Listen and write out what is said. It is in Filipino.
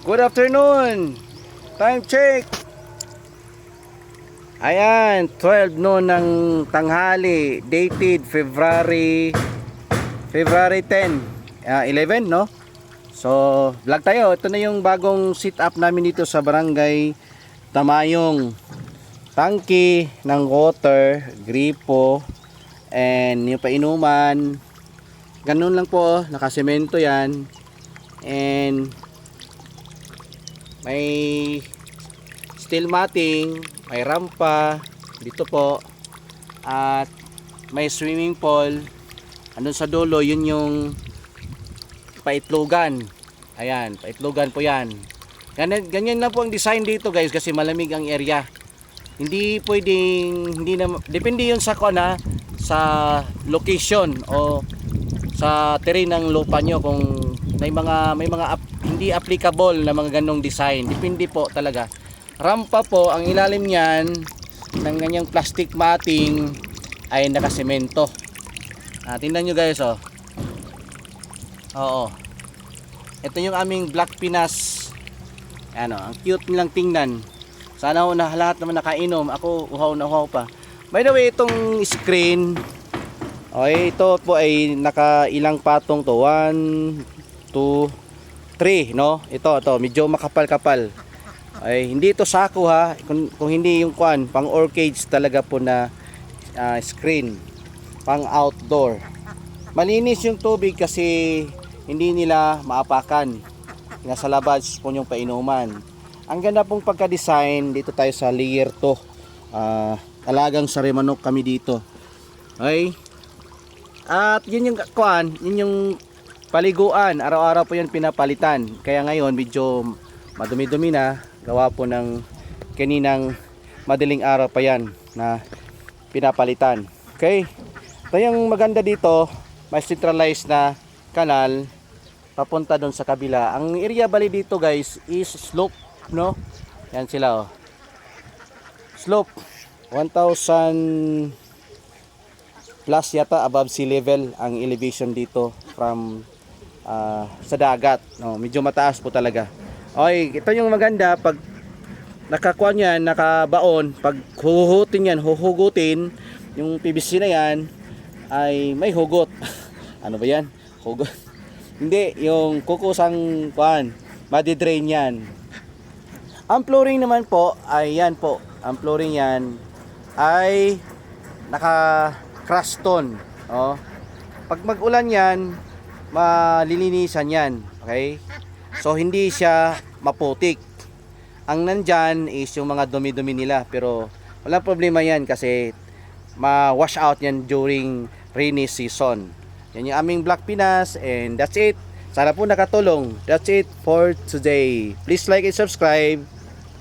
Good afternoon. Time check. Ayan, 12 noon ng tanghali, dated February 10, 11, no? So, vlog tayo. Ito na yung bagong sit up namin dito sa Barangay Tamayong. Tangke ng water, gripo, and yung painuman. Ganun lang po, nakasemento yan. And may steel matting, may rampa dito po, at may swimming pool. Andun sa dulo, yun yung paitlogan. Ayan, paitlogan po yan. Ganyan na po ang design dito guys, kasi malamig ang area. Hindi pwedeng, depende yun sa sa location o sa terrain ng lupa nyo, kung may mga hindi applicable na mga ganong design. Depende po talaga. Rampa po, ang ilalim niyan ng ganyang plastic matting ay nakasemento. Tingnan nyo guys, oh. Oo. Ito yung aming Black Pinas. Ano, ang cute nilang tingnan. Sana ho na lahat naman nakainom. Ako uhaw na uhaw pa. By the way, itong screen, okay, ito po ay nakailang patong to. 1, 2, 3, no? Ito, medyo makapal-kapal. Ay, hindi ito sako ha. Kung hindi yung pang orchids talaga po na screen. Pang outdoor. Malinis yung tubig kasi hindi nila maapakan. Nasa labas po yung painuman. Ang ganda pong pagka-design. Dito tayo sa layer 2. Alagang sarimanok kami dito. Okay? At yun yung yun yung paliguan. Araw-araw po yan pinapalitan. Kaya ngayon medyo madumi-dumi na. Gawa po ng kaninang madaling araw pa yan na pinapalitan. Okay? Ito yung maganda dito. May centralized na kanal papunta doon sa kabila. Ang area bali dito guys is slope, no? Yan sila, oh. Slope 1,000 plus yata above sea level ang elevation dito from sa dagat, no? Medyo mataas po talaga. Okay, ito yung maganda pag nakakuha niyan, nakabaon, pag huhugutin yung PVC na yan ay may hugot. Ano ba yan? Hugot. Hindi, yung kukusang madidrain yan. Ang flooring naman po ay yan po. Ang flooring yan ay naka crush stone. Oh. Pag mag-ulan yan, malilinisan yan. Okay? So hindi siya maputik. Ang nandyan is yung mga dumi-dumi nila, pero walang problema yan kasi ma-wash out yan during rainy season. Yan yung aming Black Pinas, and that's it. Sana po nakatulong. That's it for today. Please like and subscribe.